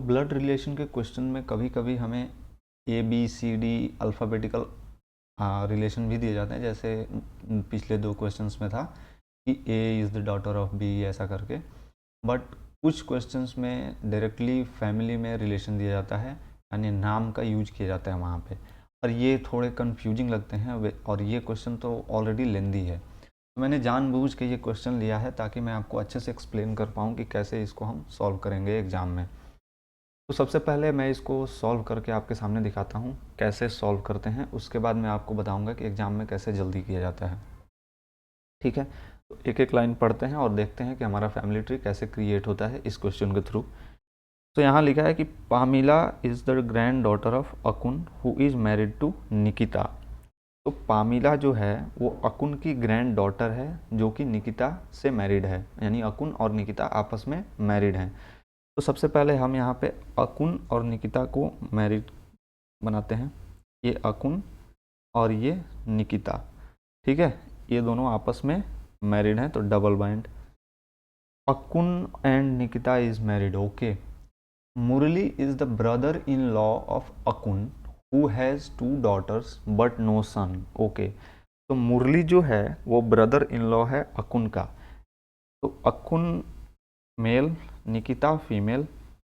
Blood relation के question में कभी कभी हमें A B C D alphabetical relation भी दिए जाते हैं, जैसे पिछले 2 क्वेश्चंस में था कि A is the daughter of B, ऐसा करके। बट कुछ क्वेश्चंस में डायरेक्टली फैमिली में रिलेशन दिया जाता है, यानी नाम का यूज किया जाता है वहाँ पे, और ये थोड़े कंफ्यूजिंग लगते हैं और ये क्वेश्चन तो ऑलरेडी लेंदी है। तो मैंने जानबूझ के ये क्वेश्चन लिया है ताकि मैं आपको अच्छे से एक्सप्लेन कर पाऊँ कि कैसे इसको हम सॉल्व करेंगे एग्ज़ाम में। तो सबसे पहले मैं इसको सॉल्व करके आपके सामने दिखाता हूँ कैसे सॉल्व करते हैं, उसके बाद मैं आपको बताऊँगा कि एग्ज़ाम में कैसे जल्दी किया जाता है। ठीक है, तो एक एक लाइन पढ़ते हैं और देखते हैं कि हमारा फैमिली ट्री कैसे क्रिएट होता है इस क्वेश्चन के थ्रू। तो यहाँ लिखा है कि Pamila is the granddaughter of Akun who is married to Nikita. तो पामिला जो है वो अकुन की ग्रैंड डॉटर है जो कि निकिता से मैरिड है, यानी अकुन और निकिता आपस में मैरिड हैं। तो सबसे पहले हम यहाँ पे अकुन और निकिता को मैरिड बनाते हैं। ये अकुन और ये निकिता, ठीक है, ये दोनों आपस में मैरिड हैं, तो double bind. Akun and Nikita is married, okay. Murli is the brother in law of Akun who has 2 daughters but no son, okay. तो मुरली जो है वो ब्रदर इन लॉ है अकुन का। तो अकुन मेल, निकिता फीमेल,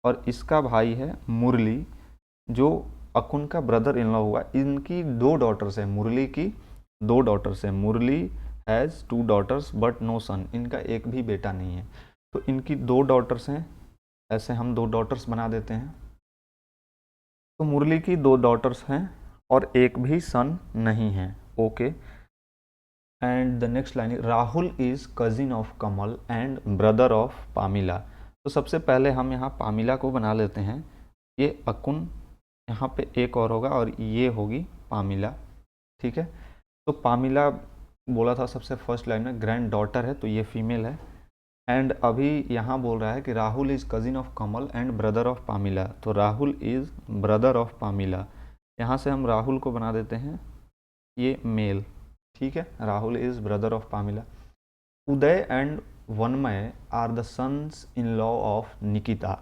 और इसका भाई है मुरली जो अकुन का ब्रदर इन लॉ हुआ। इनकी 2 daughters है, मुरली की 2 daughters है। मुरली हैज़ 2 daughters बट नो सन, इनका एक भी बेटा नहीं है। तो इनकी 2 daughters हैं, ऐसे हम 2 daughters बना देते हैं। तो मुरली की 2 daughters हैं और एक भी सन नहीं है, okay. And the next line, Rahul is cousin of Kamal and brother of Pamila. तो सबसे पहले हम यहाँ पामिला को बना लेते हैं। ये अकुन, यहाँ पे एक और होगा और ये होगी पामिला, ठीक है। तो पामिला बोला था सबसे फर्स्ट लाइन में ग्रैंड डॉटर है, तो ये फीमेल है। एंड अभी यहाँ बोल रहा है कि Rahul is cousin of Kamal and brother of Pamila, तो Rahul is brother of Pamila. यहाँ से हम राहुल को बना देते हैं ये मेल, ठीक है। Rahul is brother of Pamila. Uday and Vanmay are the sons in law of Nikita,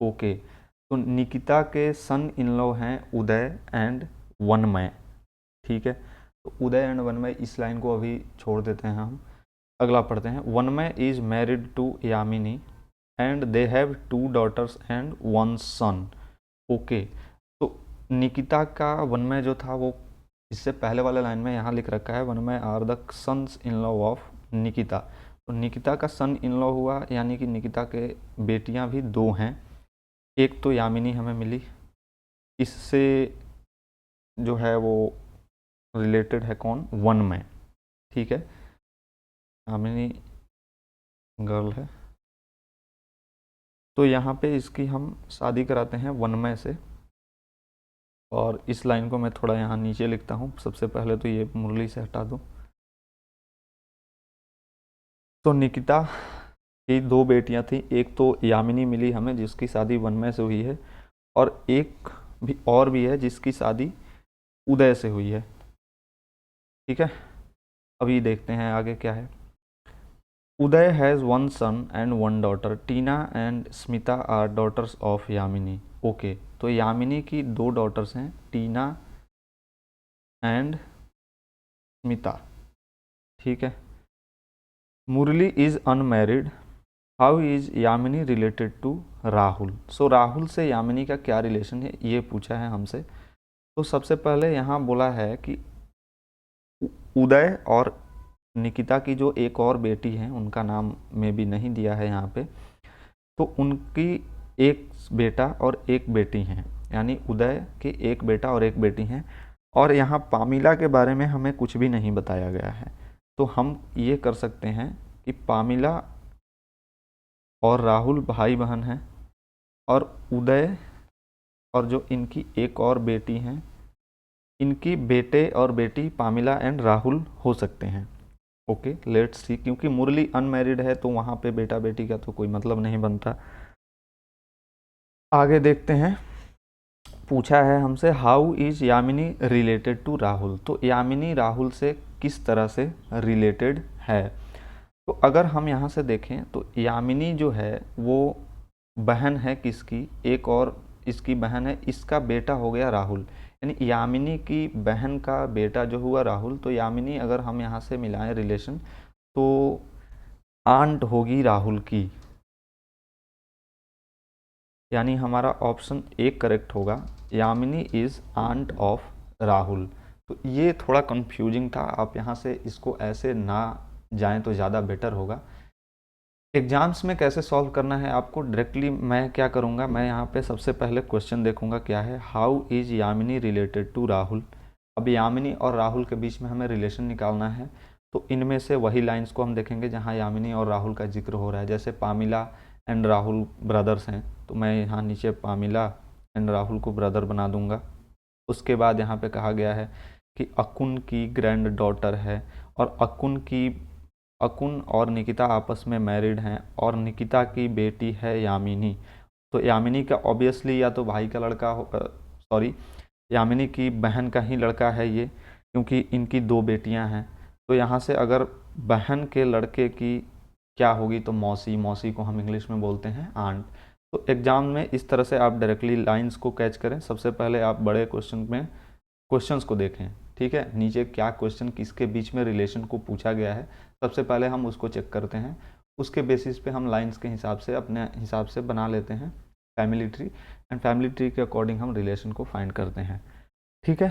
okay. तो निकिता के सन इन लॉ हैं उदय एंड वनमय, ठीक है। तो उदय एंड वनमय, इस लाइन को अभी छोड़ देते हैं हम, अगला पढ़ते हैं। Vanmay is married to Yamini and they have 2 daughters and 1 son, okay. तो निकिता का वनमय जो था वो इससे पहले वाले लाइन में यहाँ लिख रखा है Vanmay are the sons in law of Nikita. तो निकिता का सन इन लॉ हुआ, यानी कि निकिता के बेटियां भी 2 हैं। एक तो यामिनी हमें मिली, इससे जो है वो रिलेटेड है कौन, वनमय, ठीक है। यामिनी गर्ल है, तो यहाँ पे इसकी हम शादी कराते हैं वनमय से। और इस लाइन को मैं थोड़ा यहाँ नीचे लिखता हूँ। सबसे पहले तो ये मुरली से हटा दो। तो निकिता की 2 बेटियां थी, एक तो यामिनी मिली हमें जिसकी शादी वनमय से हुई है, और एक भी है जिसकी शादी उदय से हुई है, ठीक है। अभी देखते हैं आगे क्या है। Uday has 1 son and 1 daughter, Tina and Smita are daughters of Yamini, okay. तो यामिनी की 2 daughters हैं, टीना एंड स्मिता, ठीक है। Murli is unmarried, how is Yamini related to Rahul. So Rahul से यामिनी का क्या रिलेशन है, ये पूछा है हमसे। तो सबसे पहले यहाँ बोला है कि उदय और निकिता की जो एक और बेटी हैं उनका नाम में भी नहीं दिया है यहाँ पे, तो उनकी एक बेटा और एक बेटी हैं, यानी उदय के एक बेटा और एक बेटी हैं। और यहाँ पामिला के बारे में हमें कुछ भी नहीं बताया गया है, तो हम ये कर सकते हैं कि पामिला और राहुल भाई बहन हैं, और उदय और जो इनकी एक और बेटी हैं, इनकी बेटे और बेटी पामिला एंड राहुल हो सकते हैं, ओके। लेट्स सी, क्योंकि मुरली अनमैरिड है तो वहाँ पे बेटा बेटी का तो कोई मतलब नहीं बनता। आगे देखते हैं, पूछा है हमसे how is Yamini related to Rahul. तो यामिनी राहुल से किस तरह से रिलेटेड है। तो अगर हम यहाँ से देखें तो यामिनी जो है वो बहन है किसकी, एक और इसकी बहन है, इसका बेटा हो गया राहुल, यानी यामिनी की बहन का बेटा जो हुआ राहुल, तो यामिनी अगर हम यहाँ से मिलाएं रिलेशन तो आंट होगी राहुल की, यानी हमारा ऑप्शन एक करेक्ट होगा, Yamini is aunt of Rahul. तो ये थोड़ा कंफ्यूजिंग था, आप यहाँ से इसको ऐसे ना जाएं तो ज़्यादा बेटर होगा। एग्जाम्स में कैसे सॉल्व करना है आपको, डायरेक्टली मैं क्या करूँगा, मैं यहाँ पे सबसे पहले क्वेश्चन देखूँगा क्या है, how is Yamini related to Rahul. अब यामिनी और राहुल के बीच में हमें रिलेशन निकालना है, तो इनमें से वही लाइंस को हम देखेंगे जहाँ यामिनी और राहुल का जिक्र हो रहा है। जैसे पामिला एंड राहुल ब्रदर्स हैं, तो मैं यहाँ नीचे पामिला एंड राहुल को ब्रदर बना दूंगा। उसके बाद यहाँ पे कहा गया है कि अकुन की ग्रैंड डॉटर है, और अकुन और निकिता आपस में मैरिड हैं, और निकिता की बेटी है यामिनी। तो यामिनी का ऑब्वियसली या तो भाई का लड़का हो, सॉरी यामिनी की बहन का ही लड़का है ये, क्योंकि इनकी दो बेटियां हैं। तो यहाँ से अगर बहन के लड़के की क्या होगी तो मौसी, मौसी को हम इंग्लिश में बोलते हैं आंट। तो एग्जाम में इस तरह से आप डायरेक्टली लाइंस को कैच करें। सबसे पहले आप बड़े क्वेश्चन में क्वेश्चंस को देखें, ठीक है, नीचे क्या क्वेश्चन किसके बीच में रिलेशन को पूछा गया है, सबसे पहले हम उसको चेक करते हैं, उसके बेसिस पे हम लाइंस के हिसाब से अपने हिसाब से बना लेते हैं family tree, and family tree के अकॉर्डिंग हम रिलेशन को फाइंड करते हैं, ठीक है।